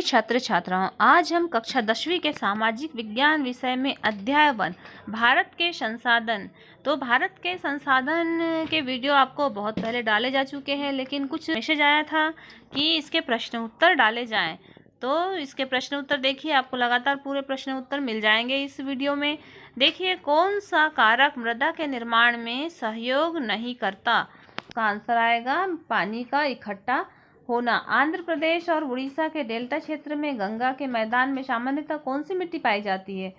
छात्र छात्राओं, आज हम कक्षा 10वीं के सामाजिक विज्ञान विषय में अध्याय 1 भारत के संसाधन। तो भारत के संसाधन के वीडियो आपको बहुत पहले डाले जा चुके हैं, लेकिन कुछ मैसेज आया था कि इसके प्रश्न उत्तर डाले जाएं। तो इसके प्रश्न उत्तर देखिए, आपको लगातार पूरे प्रश्न उत्तर मिल जाएंगे इस वीडियो में। देखिए, कौन सा कारक मृदा के निर्माण में सहयोग नहीं करता? इसका आंसर आएगा पानी का इकट्ठा होना। आंध्र प्रदेश और उड़ीसा के डेल्टा क्षेत्र में गंगा के मैदान में सामान्यतः कौन सी मिट्टी पाई जाती है?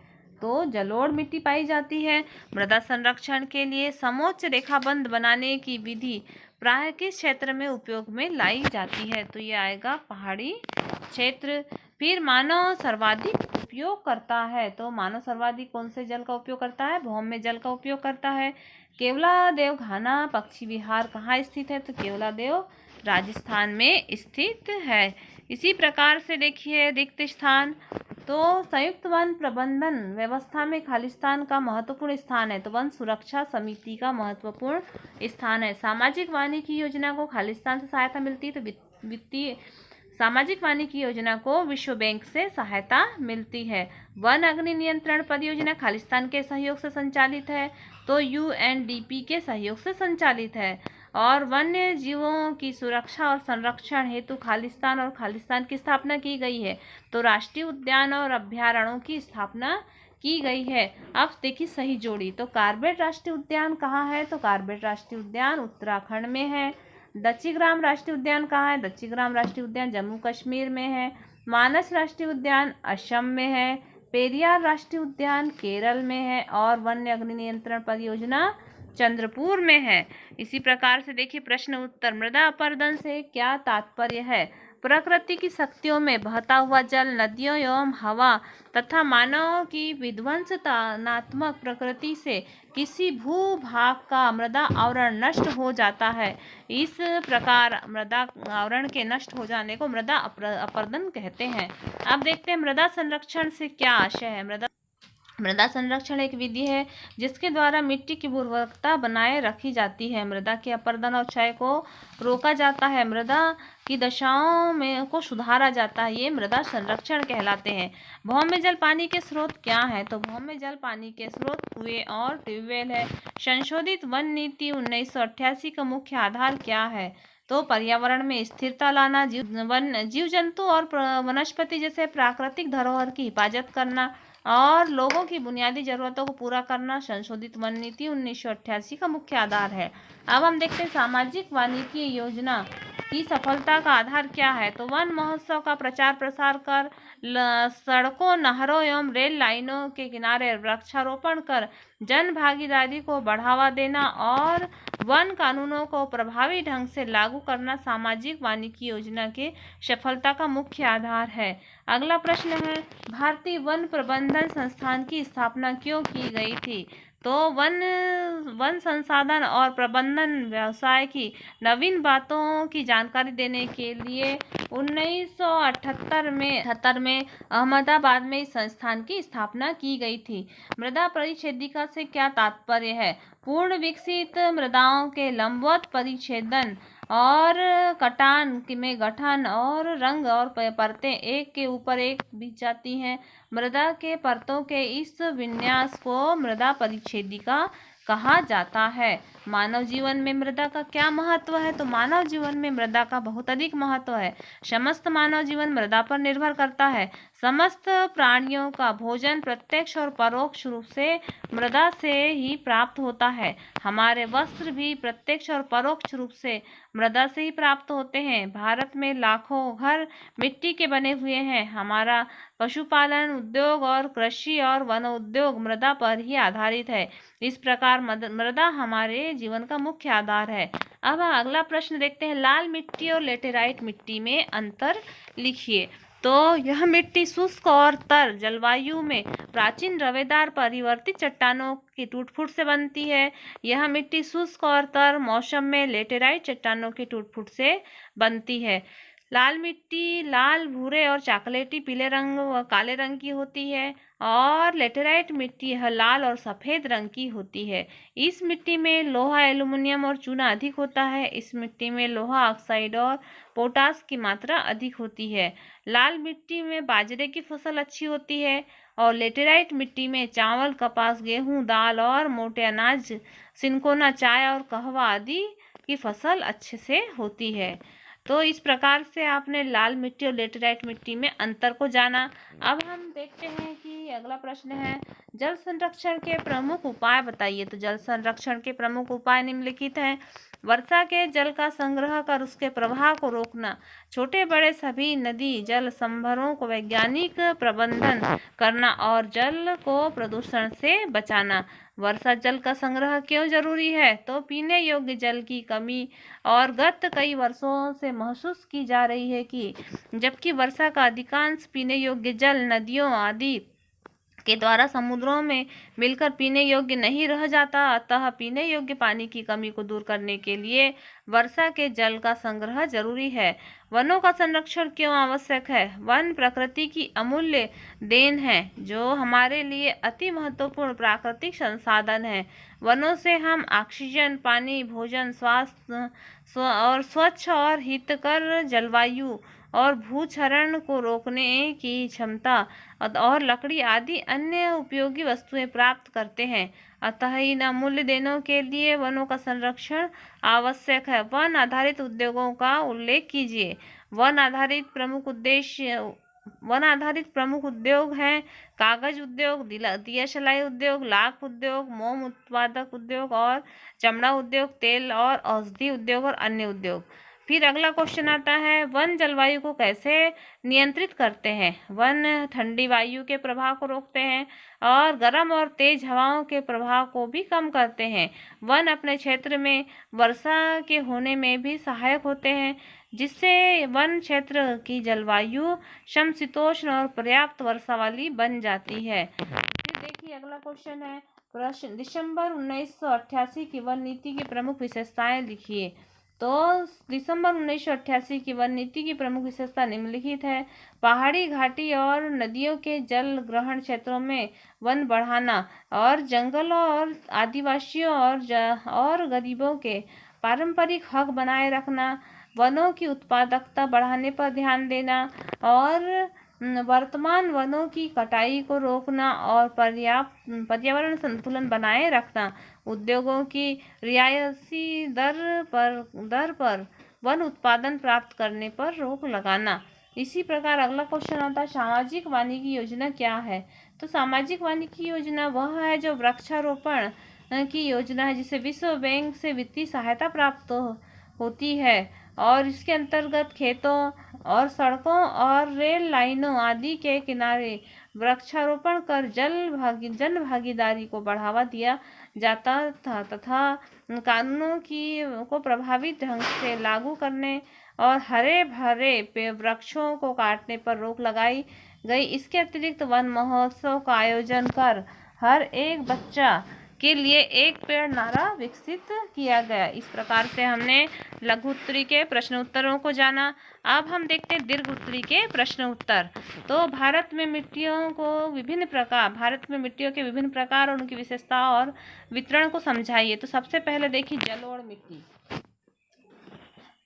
तो जलोढ़ मिट्टी पाई जाती है। मृदा संरक्षण के लिए समोच्च रेखाबंध बनाने की विधि प्राय किस क्षेत्र में उपयोग में लाई जाती है? तो ये आएगा पहाड़ी क्षेत्र। फिर मानव सर्वाधिक उपयोग करता है, तो मानव सर्वाधिक कौन से जल का उपयोग करता है? भौम्य जल का उपयोग करता है। केवलादेव घाना पक्षी विहार कहाँ स्थित है? तो केवलादेव राजस्थान में स्थित है। इसी प्रकार से देखिए रिक्त स्थान, तो संयुक्त वन प्रबंधन व्यवस्था में खालिस्तान का महत्वपूर्ण स्थान है, तो वन सुरक्षा समिति का महत्वपूर्ण स्थान है। सामाजिक वानिकी योजना को खालिस्तान से सहायता मिलती है, तो वित्तीय सामाजिक वानिकी योजना को विश्व बैंक से सहायता मिलती है। वन अग्नि नियंत्रण परियोजना खालिस्तान के सहयोग से संचालित है, तो यूएनडीपी के सहयोग से संचालित है। और वन्य जीवों की सुरक्षा और संरक्षण हेतु खालिस्तान की स्थापना की गई है, तो राष्ट्रीय उद्यान और अभ्यारण्यों की स्थापना की गई है। अब देखिए सही जोड़ी, तो कार्बेट राष्ट्रीय उद्यान कहाँ है? तो कार्बेट राष्ट्रीय उद्यान उत्तराखंड में है। दच्चीग्राम राष्ट्रीय उद्यान कहाँ है? दच्चीग्राम राष्ट्रीय उद्यान जम्मू कश्मीर में है। मानस राष्ट्रीय उद्यान असम में है। पेरियार राष्ट्रीय उद्यान केरल में है। और वन्य अग्नि नियंत्रण परियोजना चंद्रपुर में है। इसी प्रकार से देखिए प्रश्न उत्तर, मृदा अपरदन से क्या तात्पर्य है? प्रकृति की शक्तियों में बहता हुआ जल, नदियों एवं हवा तथा मानव की विध्वंसनात्मक प्रकृति से किसी भूभाग का मृदा आवरण नष्ट हो जाता है। इस प्रकार मृदा आवरण के नष्ट हो जाने को मृदा अपरदन कहते हैं। अब देखते हैं मृदा संरक्षण से क्या आशय है। मृदा संरक्षण एक विधि है जिसके द्वारा मिट्टी की उर्वरकता बनाए रखी जाती है। मृदा के अपरदन और क्षय को रोका जाता है, मृदा की दशाओं में को सुधारा जाता है। ये मृदा संरक्षण कहलाते हैं। भौम्य जल पानी के स्रोत क्या है? तो भौम्य जल पानी के स्रोत कुएं और ट्यूबवेल है। संशोधित वन नीति 1988 का मुख्य आधार क्या है? तो पर्यावरण में स्थिरता लाना, जीव जंतु और वनस्पति जैसे प्राकृतिक धरोहर की हिफाजत करना और लोगों की बुनियादी जरूरतों को पूरा करना संशोधित वन नीति 1988 का मुख्य आधार है। अब हम देखते हैं सामाजिक वानिकी योजना की सफलता का आधार क्या है? तो वन महोत्सव का प्रचार प्रसार कर, सड़कों, नहरों एवं रेल लाइनों के किनारे वृक्षारोपण कर जन भागीदारी को बढ़ावा देना और वन कानूनों को प्रभावी ढंग से लागू करना सामाजिक वानिकी योजना के सफलता का मुख्य आधार है। अगला प्रश्न है, भारतीय वन प्रबंधन संस्थान की स्थापना क्यों की गई थी? तो वन संसाधन और प्रबंधन व्यवसाय की नवीन बातों की जानकारी देने के लिए 1978 में अहमदाबाद में इस संस्थान की स्थापना की गई थी। मृदा परिच्छेदिका से क्या तात्पर्य है? पूर्ण विकसित मृदाओं के लंबवत परिच्छेदन और कटान में गठन और रंग और परतें एक के ऊपर एक बिछ जाती हैं। मृदा के परतों के इस विन्यास को मृदा परिच्छेदिका कहा जाता है। मानव जीवन में मृदा का क्या महत्व है? तो मानव जीवन में मृदा का बहुत अधिक महत्व है। समस्त मानव जीवन मृदा पर निर्भर करता है। समस्त प्राणियों का भोजन प्रत्यक्ष और परोक्ष रूप से मृदा से ही प्राप्त होता है। हमारे वस्त्र भी प्रत्यक्ष और परोक्ष रूप से मृदा से ही प्राप्त होते हैं। भारत में लाखों घर मिट्टी के बने हुए हैं। हमारा पशुपालन उद्योग और कृषि और वन उद्योग मृदा पर ही आधारित है। इस प्रकार मृदा हमारे जीवन का मुख्य आधार है। अब अगला प्रश्न देखते हैं, लाल मिट्टी और लेटेराइट मिट्टी में अंतर लिखिए। तो यह मिट्टी शुष्क और तर जलवायु में प्राचीन रवेदार परिवर्तित चट्टानों की टूट-फूट से बनती है। यह मिट्टी शुष्क और तर मौसम में लेटेराइट चट्टानों की टूट-फूट से बनती है। लाल मिट्टी लाल, भूरे और चॉकलेटी पीले रंग व काले रंग की होती है और लेटेराइट मिट्टी लाल और सफ़ेद रंग की होती है। इस मिट्टी में लोहा, एल्युमिनियम और चूना अधिक होता है। इस मिट्टी में लोहा ऑक्साइड और पोटास की मात्रा अधिक होती है। लाल मिट्टी में बाजरे की फसल अच्छी होती है और लेटेराइट मिट्टी में चावल, कपास, गेहूँ, दाल और मोटे अनाज, सिनकोना, चाय और कहवा आदि की फसल अच्छे से होती है। तो इस प्रकार से आपने लाल मिट्टी और लेटेराइट मिट्टी में अंतर को जाना। अब हम देखते हैं कि अगला प्रश्न है, जल संरक्षण के प्रमुख उपाय बताइए। तो जल संरक्षण के प्रमुख उपाय निम्नलिखित हैं। वर्षा के जल का संग्रह कर उसके प्रवाह को रोकना, छोटे बड़े सभी नदी जल संभरों को वैज्ञानिक प्रबंधन करना और जल को प्रदूषण से बचाना। वर्षा जल का संग्रह क्यों जरूरी है? तो पीने योग्य जल की कमी और गत कई वर्षों से महसूस की जा रही है कि जबकि वर्षा का अधिकांश पीने योग्य जल नदियों आदि के द्वारा समुद्रों में मिलकर पीने योग्य नहीं रह जाता, अतः पीने योग्य पानी की कमी को दूर करने के लिए वर्षा के जल का संग्रह जरूरी है। वनों का संरक्षण क्यों आवश्यक है? वन प्रकृति की अमूल्य देन है जो हमारे लिए अति महत्वपूर्ण प्राकृतिक संसाधन है। वनों से हम ऑक्सीजन, पानी, भोजन, स्वास्थ्य और स्वच्छ और हितकर जलवायु और भूक्षरण को रोकने की क्षमता और लकड़ी आदि अन्य उपयोगी वस्तुएं प्राप्त करते हैं। अतः इन अमूल्य देनों के लिए वनों का संरक्षण आवश्यक है। वन आधारित उद्योगों का उल्लेख कीजिए। वन आधारित प्रमुख उद्योग हैं कागज उद्योग, दियाशलाई उद्योग, लाख उद्योग, मोम उत्पादक उद्योग और चमड़ा उद्योग, तेल और औषधि उद्योग और अन्य उद्योग। फिर अगला क्वेश्चन आता है, वन जलवायु को कैसे नियंत्रित करते हैं? वन ठंडी वायु के प्रभाव को रोकते हैं और गर्म और तेज हवाओं के प्रभाव को भी कम करते हैं। वन अपने क्षेत्र में वर्षा के होने में भी सहायक होते हैं, जिससे वन क्षेत्र की जलवायु समशीतोष्ण और पर्याप्त वर्षा वाली बन जाती है। फिर देखिए अगला क्वेश्चन है, प्रश्न दिसंबर 1988 की वन नीति की प्रमुख विशेषताएं लिखिए। तो दिसंबर 1988 की वन नीति की प्रमुख विशेषता निम्नलिखित है। पहाड़ी, घाटी और नदियों के जल ग्रहण क्षेत्रों में वन बढ़ाना और जंगलों और आदिवासियों और गरीबों के पारंपरिक हक बनाए रखना, वनों की उत्पादकता बढ़ाने पर ध्यान देना और वर्तमान वनों की कटाई को रोकना और पर्यावरण संतुलन बनाए रखना, उद्योगों की रियायती दर पर वन उत्पादन प्राप्त करने पर रोक लगाना। इसी प्रकार अगला क्वेश्चन आता है, सामाजिक वानिकी योजना क्या है? तो सामाजिक वानिकी योजना वह है जो वृक्षारोपण की योजना है जिसे विश्व बैंक से वित्तीय सहायता प्राप्त होती है और इसके अंतर्गत खेतों और सड़कों और रेल लाइनों आदि के किनारे वृक्षारोपण कर जन भागीदारी को बढ़ावा दिया जाता था तथा कानूनों को प्रभावी ढंग से लागू करने और हरे भरे वृक्षों को काटने पर रोक लगाई गई। इसके अतिरिक्त वन महोत्सव का आयोजन कर हर एक बच्चा के लिए एक पेड़ नारा विकसित किया गया। इस प्रकार से हमने लघु उत्तरी के प्रश्न उत्तरों को जाना। अब हम देखते हैं दीर्घ उत्तरी के प्रश्न उत्तर। तो भारत में मिट्टियों के विभिन्न प्रकार और उनकी विशेषता और वितरण को समझाइए। तो सबसे पहले देखिए जलोढ़ मिट्टी।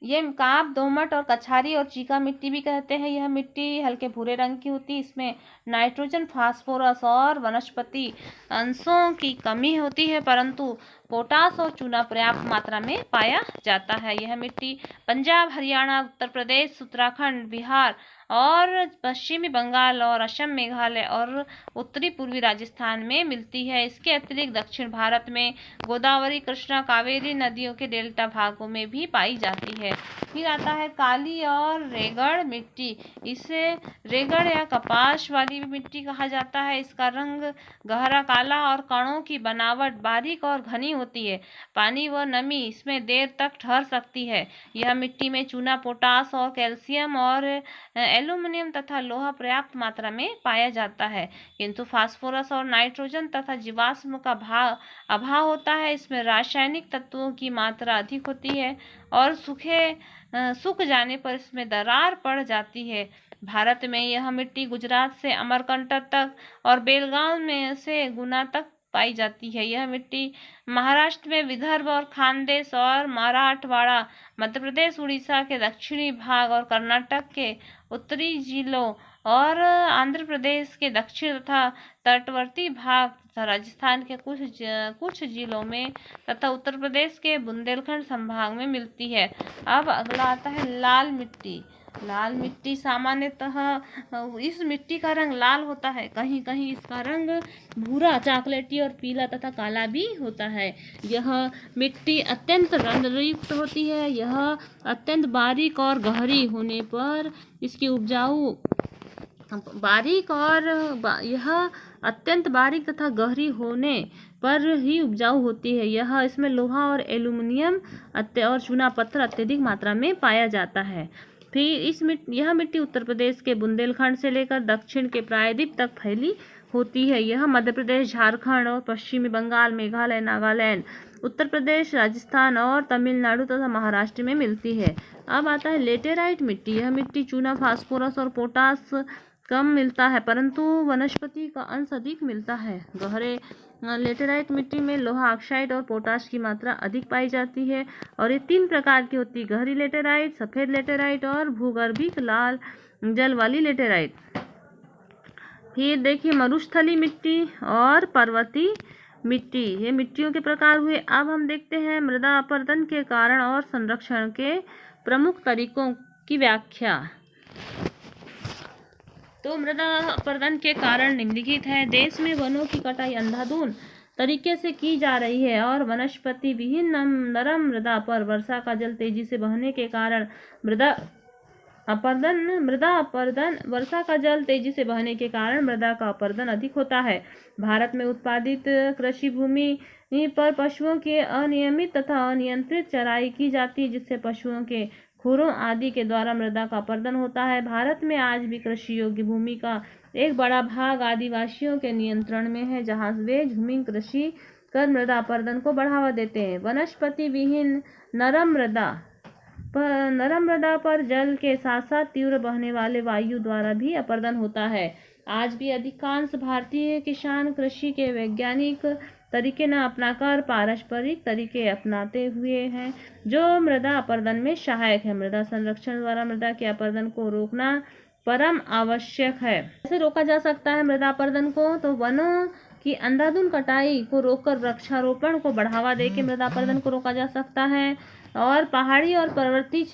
ये काप, दोमट और कछारी और चीका मिट्टी भी कहते हैं। यह मिट्टी हल्के भूरे रंग की होती है। इसमें नाइट्रोजन, फास्फोरस और वनस्पति अंशों की कमी होती है, परंतु पोटास और चूना पर्याप्त मात्रा में पाया जाता है। यह मिट्टी पंजाब, हरियाणा, उत्तर प्रदेश, उत्तराखंड, बिहार और पश्चिमी बंगाल और असम, मेघालय और उत्तरी पूर्वी राजस्थान में मिलती है। इसके अतिरिक्त दक्षिण भारत में गोदावरी, कृष्णा, कावेरी नदियों के डेल्टा भागों में भी पाई जाती है। फिर आता है काली और रेगड़ मिट्टी। इसे रेगड़ या कपास वाली मिट्टी कहा जाता है। इसका रंग गहरा काला और कणों की बनावट बारीक और घनी होती है। पानी व नमी इसमें देर तक ठहर सकती है। यह मिट्टी में चूना, पोटास और कैल्शियम और एल्यूमिनियम तथा लोहा पर्याप्त मात्रा में पाया जाता है, किंतु फास्फोरस और नाइट्रोजन तथा जीवाश्म का अभाव होता है। इसमें रासायनिक तत्वों की मात्रा अधिक होती है और सूखे सूख जाने पर इसमें दरार पड़ जाती है। भारत में यह मिट्टी गुजरात से अमरकंटक तक और बेलगांव में से गुना तक पाई जाती है। यह मिट्टी महाराष्ट्र में विदर्भ और खानदेश और मराठवाड़ा, मध्य प्रदेश, उड़ीसा के दक्षिणी भाग और कर्नाटक के उत्तरी जिलों और आंध्र प्रदेश के दक्षिण तथा तटवर्ती भाग तथा राजस्थान के कुछ जिलों में तथा उत्तर प्रदेश के बुंदेलखंड संभाग में मिलती है। अब अगला आता है लाल मिट्टी। लाल मिट्टी सामान्यतः इस मिट्टी का रंग लाल होता है, कहीं कहीं इसका रंग भूरा, चॉकलेटी और पीला तथा काला भी होता है। यह मिट्टी अत्यंत रंगयुक्त होती है। यह अत्यंत बारीक और गहरी होने पर इसकी उपजाऊ यह अत्यंत बारीक तथा गहरी होने पर ही उपजाऊ होती है। इसमें लोहा और एल्यूमिनियम और चूना पत्थर अत्यधिक मात्रा में पाया जाता है। फिर यह मिट्टी उत्तर प्रदेश के बुंदेलखंड से लेकर दक्षिण के प्रायद्वीप तक फैली होती है। यह मध्य प्रदेश, झारखंड और पश्चिमी बंगाल, मेघालय, नागालैंड, उत्तर प्रदेश, राजस्थान और तमिलनाडु तथा महाराष्ट्र में मिलती है। अब आता है लेटेराइट मिट्टी। यह मिट्टी चूना, फास्फोरस और पोटास कम मिलता है, परंतु वनस्पति का अंश अधिक मिलता है। गहरे लेटेराइट मिट्टी में लोहा ऑक्साइड और पोटाश की मात्रा अधिक पाई जाती है और ये 3 प्रकार की होती है: गहरी लेटेराइट, सफ़ेद लेटेराइट और भूगर्भिक लाल जल वाली लेटेराइट। फिर देखिए मरुस्थली मिट्टी और पर्वतीय मिट्टी, ये मिट्टियों के प्रकार हुए। अब हम देखते हैं मृदा अपरदन के कारण और संरक्षण के प्रमुख तरीकों की व्याख्या। तो मृदा अपरदन के कारण निम्नलिखित है। देश में वनों की कटाई अंधाधुंध तरीके से की जा रही है और वनस्पति विहीन नरम मृदा पर वर्षा का जल तेजी से बहने के कारण वर्षा का जल तेजी से बहने के कारण मृदा का अपरदन अधिक होता है। भारत में उत्पादित कृषि भूमि पर पशुओं के अनियमित तथा अनियंत्रित चराई की जाती है, जिससे पशुओं के खुरों आदि के द्वारा मृदा का अपरदन होता है। भारत में आज भी कृषि योग्य भूमि का एक बड़ा भाग आदिवासियों के नियंत्रण में है, जहां वे झूमी कृषि कर मृदा अपरदन को बढ़ावा देते हैं। वनस्पति विहीन नरम मृदा पर जल के साथ साथ तीव्र बहने वाले वायु द्वारा भी अपरदन होता है। आज भी अधिकांश भारतीय किसान कृषि के वैज्ञानिक तरीके न अपनाकर पारंपरिक तरीके अपनाते हुए हैं, जो मृदा अपरदन में सहायक है। मृदा संरक्षण द्वारा मृदा के अपरदन को रोकना परम आवश्यक है। कैसे रोका जा सकता है मृदा अपरदन को? तो वनों की अंधाधुंध कटाई को रोककर वृक्षारोपण को बढ़ावा देकर मृदा अपरदन को रोका जा सकता है। और पहाड़ी और पर्वतीय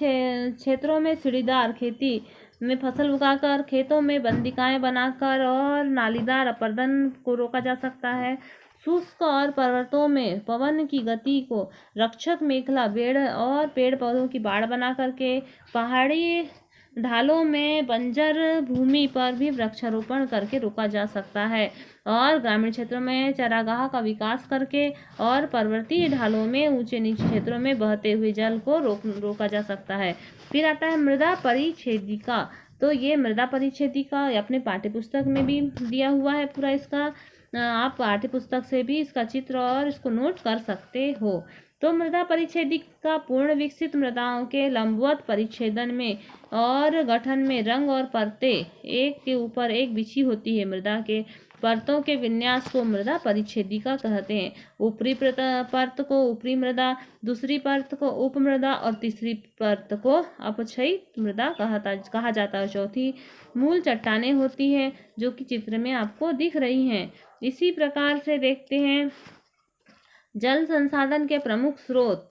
क्षेत्रों में सीढ़ीदार खेती में फसल उगाकर, खेतों में बंदिकाएं बनाकर और नालीदार अपरदन को रोका जा सकता है। शुष्क और पर्वतों में पवन की गति को रक्षक मेखला बेड़ और पेड़ पौधों की बाड़ बना करके, पहाड़ी ढालों में बंजर भूमि पर भी वृक्षारोपण करके रोका जा सकता है। और ग्रामीण क्षेत्रों में चारागाह का विकास करके और पर्वतीय ढालों में ऊंचे नीचे क्षेत्रों में बहते हुए जल को रोका जा सकता है। फिर आता है मृदा परिच्छेदिका। तो ये मृदा परिच्छेदिका अपने पाठ्यपुस्तक में भी दिया हुआ है पूरा इसका, आप पाठ्यपुस्तक से भी इसका चित्र और इसको नोट कर सकते हो। तो मृदा परिच्छेदिका पूर्ण विकसित मृदाओं के लंबवत परिच्छेदन में और गठन में रंग और परतें एक के ऊपर एक बिछी होती है। मृदा के परतों के विन्यास को मृदा परिच्छेदिका कहते हैं। ऊपरी परत को ऊपरी मृदा, दूसरी परत को उप मृदा और तीसरी परत को अपक्षयी मृदा कहा जाता है। चौथी मूल चट्टानें होती है, जो कि चित्र में आपको दिख रही हैं। इसी प्रकार से देखते हैं जल संसाधन के प्रमुख स्रोत।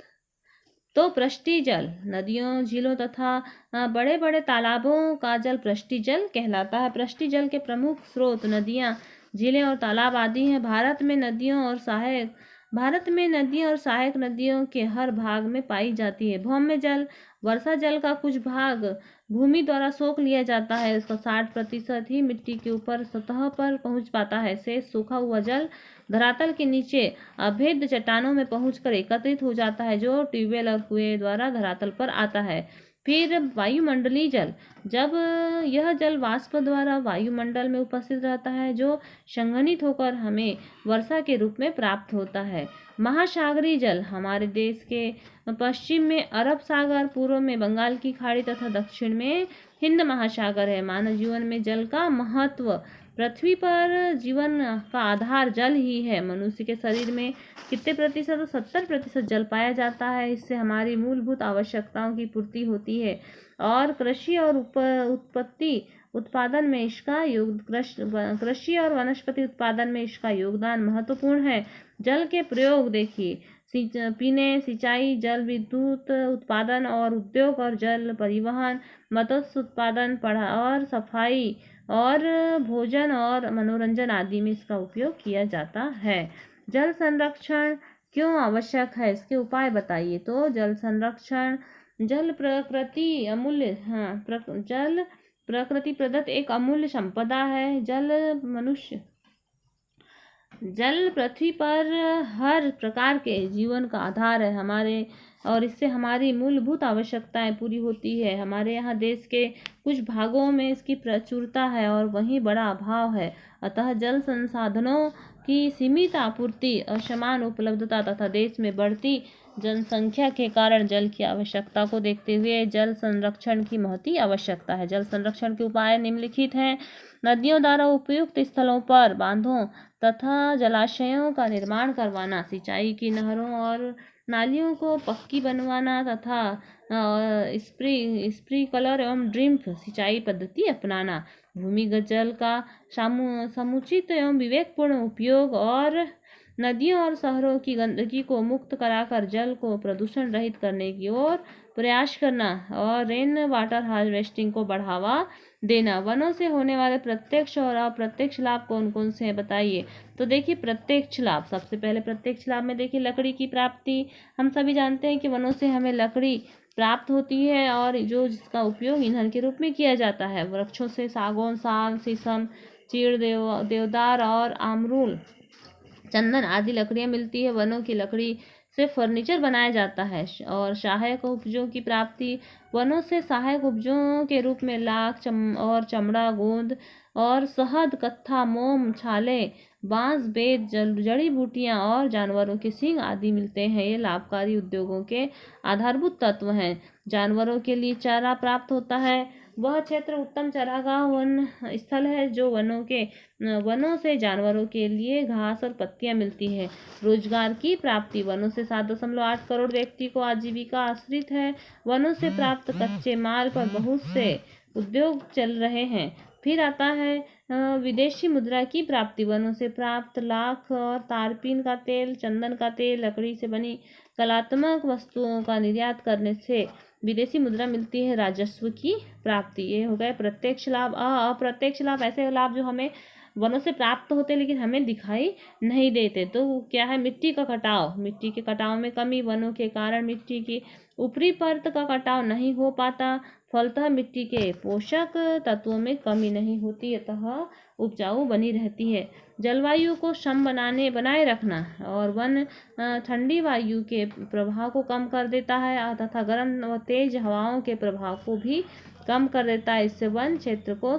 तो पृष्ठीय जल, नदियों, झीलों तथा बड़े बड़े तालाबों का जल पृष्ठीय जल कहलाता है। पृष्ठीय जल के प्रमुख स्रोत नदियां, झीलें और तालाब आदि हैं। भारत में नदियों और सहायक नदियों के हर भाग में पाई जाती है। भौम्य जल, वर्षा जल का कुछ भाग भूमि द्वारा सोख लिया जाता है। इसका 60% ही मिट्टी के ऊपर सतह पर पहुंच पाता है। शेष सूखा हुआ जल धरातल के नीचे अभेद्य चट्टानों में पहुंचकर एकत्रित हो जाता है, जो ट्यूबवेल और कुएं द्वारा धरातल पर आता है। फिर वायुमंडलीय जल, जब यह जल वाष्प द्वारा वायुमंडल में उपस्थित रहता है जो संघनित होकर हमें वर्षा के रूप में प्राप्त होता है। महासागरीय जल, हमारे देश के पश्चिम में अरब सागर, पूर्व में बंगाल की खाड़ी तथा दक्षिण में हिंद महासागर है। मानव जीवन में जल का महत्व, पृथ्वी पर जीवन का आधार जल ही है। मनुष्य के शरीर में कितने प्रतिशत? 70% जल पाया जाता है। इससे हमारी मूलभूत आवश्यकताओं की पूर्ति होती है और कृषि और उत्पादन में इसका कृषि और वनस्पति उत्पादन में इसका योगदान महत्वपूर्ण है। जल के प्रयोग देखिए, पीने, सिंचाई, जल विद्युत उत्पादन और उद्योग और जल परिवहन, मत्स्य उत्पादन, पढ़ा और सफाई और भोजन और मनोरंजन आदि में इसका उपयोग किया जाता है। जल संरक्षण क्यों आवश्यक है, इसके उपाय बताइए। तो जल संरक्षण, जल प्रकृति अमूल्य, जल प्रकृति प्रदत्त एक अमूल्य संपदा है। जल पृथ्वी पर हर प्रकार के जीवन का आधार है हमारे, और इससे हमारी मूलभूत आवश्यकताएं पूरी होती है। हमारे यहाँ देश के कुछ भागों में इसकी प्रचुरता है और वहीं बड़ा अभाव है। अतः जल संसाधनों की सीमित आपूर्ति, असमान उपलब्धता तथा देश में बढ़ती जनसंख्या के कारण जल की आवश्यकता को देखते हुए जल संरक्षण की महती आवश्यकता है। जल संरक्षण के उपाय निम्नलिखित हैं। नदियों द्वारा उपयुक्त स्थलों पर बांधों तथा जलाशयों का निर्माण करवाना, सिंचाई की नहरों और नालियों को पक्की बनवाना तथा स्प्रिंकलर एवं ड्रिप सिंचाई पद्धति अपनाना, भूमिगत जल का समुचित एवं विवेकपूर्ण उपयोग और नदियों और शहरों की गंदगी को मुक्त कराकर जल को प्रदूषण रहित करने की ओर प्रयास करना और रेन वाटर हार्वेस्टिंग को बढ़ावा देना। वनों से होने वाले प्रत्यक्ष और अप्रत्यक्ष लाभ कौन कौन से हैं बताइए। तो देखिए, प्रत्यक्ष लाभ, सबसे पहले प्रत्यक्ष लाभ में देखिए लकड़ी की प्राप्ति। हम सभी जानते हैं कि वनों से हमें लकड़ी प्राप्त होती है और जिसका उपयोग ईंधन के रूप में किया जाता है। वृक्षों से सागौन, साल, शीशम, चीड़, देवदार और आमरूल, चंदन आदि लकड़ियां मिलती है। वनों की लकड़ी से फर्नीचर बनाया जाता है। और सहायक उपजों की प्राप्ति, वनों से सहायक उपजों के रूप में लाख और चमड़ा, गोंद और शहद, कत्था, मोम, छाले, बांस, बेत, जड़ी बूटियां और जानवरों के सींग आदि मिलते हैं। ये लाभकारी उद्योगों के आधारभूत तत्व हैं। जानवरों के लिए चारा प्राप्त होता है। वह क्षेत्र उत्तम चारागाह वन स्थल है जो वनों से जानवरों के लिए घास और पत्तियां मिलती है। रोजगार की प्राप्ति, वनों से 7.8 करोड़ व्यक्ति को आजीविका आश्रित है। वनों से प्राप्त कच्चे माल पर बहुत से उद्योग चल रहे हैं। फिर आता है विदेशी मुद्रा की प्राप्ति, वनों से प्राप्त लाख और तारपीन का तेल, चंदन का तेल, लकड़ी से बनी कलात्मक वस्तुओं का निर्यात करने से विदेशी मुद्रा मिलती है। राजस्व की प्राप्ति, ये हो गए प्रत्यक्ष लाभ। अप्रत्यक्ष लाभ, ऐसे लाभ जो हमें वनों से प्राप्त होते लेकिन हमें दिखाई नहीं देते। तो क्या है? मिट्टी का कटाव, मिट्टी के कटाव में कमी, वनों के कारण मिट्टी की ऊपरी परत का कटाव नहीं हो पाता, फलतः मिट्टी के पोषक तत्वों में कमी नहीं होती, अतः उपजाऊ बनी रहती है। जलवायु को बनाए रखना, और वन ठंडी वायु के प्रभाव को कम कर देता है तथा गर्म व तेज हवाओं के प्रभाव को भी कम कर देता है। इससे वन क्षेत्र को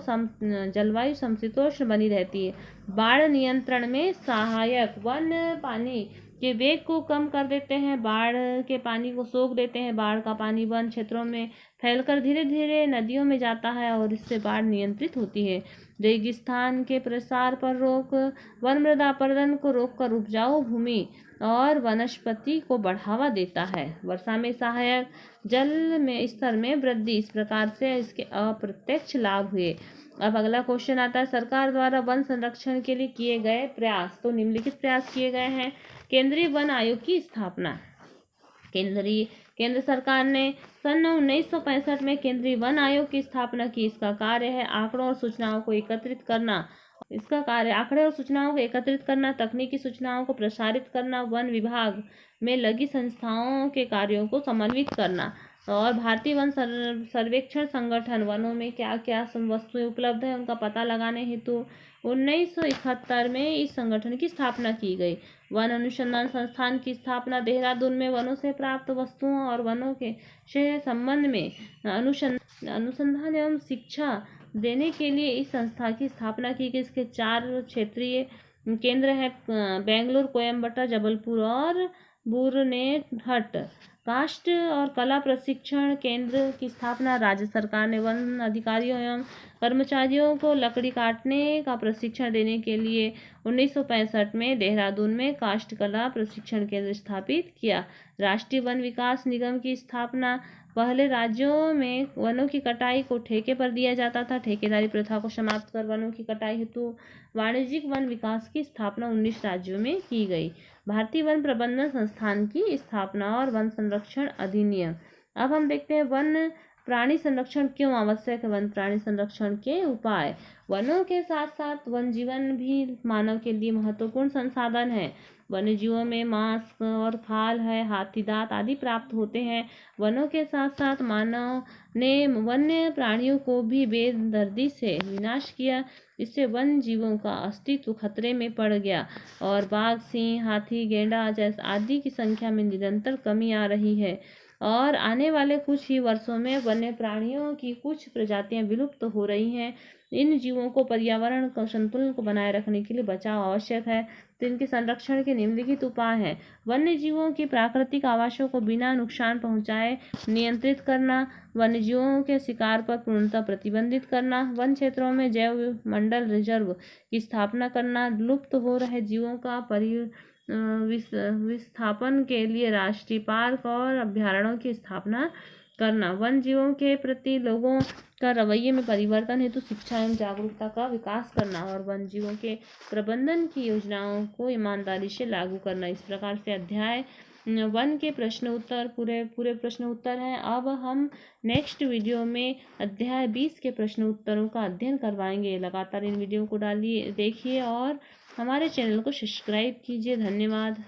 जलवायु समशीतोष्ण बनी रहती है। बाढ़ नियंत्रण में सहायक, वन पानी के वेग को कम कर देते हैं, बाढ़ के पानी को सोख देते हैं। बाढ़ का पानी वन क्षेत्रों में फैलकर धीरे धीरे नदियों में जाता है और इससे बाढ़ नियंत्रित होती है। रेगिस्तान के प्रसार पर रोक, वन मृदा अपरदन को रोककर उपजाऊ भूमि और वनस्पति को बढ़ावा देता है। वर्षा में सहायक, जल में स्तर में वृद्धि। इस प्रकार से इसके अप्रत्यक्ष लाभ हुए। अब अगला क्वेश्चन आता है, सरकार द्वारा वन संरक्षण के लिए किए गए प्रयास। तो निम्नलिखित प्रयास किए गए हैं। केंद्रीय वन आयोग की स्थापना, केंद्र सरकार ने सन 1965 में केंद्रीय वन आयोग की स्थापना की। इसका कार्य है आंकड़ों और सूचनाओं को एकत्रित करना। आंकड़े और सूचनाओं को एकत्रित करना, तकनीकी सूचनाओं को प्रसारित करना, वन विभाग में लगी संस्थाओं के कार्यों को समन्वित करना। और भारतीय वन सर्वेक्षण संगठन वनों में क्या क्या वस्तुएं उपलब्ध है उनका पता लगाने हेतु 1971 में इस संगठन की स्थापना की गई। वन अनुसंधान संस्थान की स्थापना देहरादून में वनों से प्राप्त वस्तुओं और वनों के से संबंध में अनुसंधान एवं शिक्षा देने के लिए इस संस्था की स्थापना की गई। इसके 4 क्षेत्रीय केंद्र है, बेंगलुरु, कोयम्बटूर, जबलपुर और बुरनेटहट। काष्ठ और कला प्रशिक्षण केंद्र की स्थापना राज्य सरकार ने वन अधिकारियों एवं कर्मचारियों को लकड़ी काटने का प्रशिक्षण देने के लिए 1965 में देहरादून में काष्ठ कला प्रशिक्षण केंद्र स्थापित किया। राष्ट्रीय वन विकास निगम की स्थापना। पहले राज्यों में वनों की कटाई को ठेके पर दिया जाता था। ठेकेदारी प्रथा को समाप्त कर वनों की कटाई हेतु वाणिज्यिक वन विकास की स्थापना 19 राज्यों में की गई। भारतीय वन प्रबंधन संस्थान की स्थापना और वन संरक्षण अधिनियम। अब हम देखते हैं वन प्राणी संरक्षण क्यों आवश्यक है। वन प्राणी संरक्षण के उपाय। वनों के साथ साथ वन जीवन भी मानव के लिए महत्वपूर्ण संसाधन है। वन्य जीवों में मांस और खाल है, हाथी दांत आदि प्राप्त होते हैं। वनों के साथ साथ मानव ने वन्य प्राणियों को भी बेदर्दी से विनाश किया। इससे वन जीवों का अस्तित्व खतरे में पड़ गया और बाघ, सिंह, हाथी, गेंडा जैसे आदि की संख्या में निरंतर कमी आ रही है और आने वाले कुछ ही वर्षों में वन्य प्राणियों की कुछ प्रजातियां विलुप्त हो रही हैं। इन जीवों को पर्यावरण का संतुलन को बनाए रखने के लिए बचाव आवश्यक है। तो इनके संरक्षण के निम्नलिखित उपाय हैं। वन्य जीवों की प्राकृतिक आवासों को बिना नुकसान पहुंचाए नियंत्रित करना। वन्य जीवों के शिकार पर पूर्णतः प्रतिबंधित करना। वन क्षेत्रों में जैव मंडल रिजर्व की स्थापना करना। लुप्त हो रहे जीवों का विस्थापन के लिए राष्ट्रीय पार्क और अभ्यारण्यों की स्थापना करना। वन जीवों के प्रति लोगों का रवैये में परिवर्तन हेतु शिक्षा एवं जागरूकता का विकास करना और वन जीवों के प्रबंधन की योजनाओं को ईमानदारी से लागू करना। इस प्रकार से अध्याय वन के प्रश्न उत्तर पूरे प्रश्न उत्तर हैं। अब हम नेक्स्ट वीडियो में अध्याय 20 के प्रश्न उत्तरों का अध्ययन करवाएंगे। लगातार इन वीडियो को देखिए और हमारे चैनल को सब्सक्राइब कीजिए। धन्यवाद।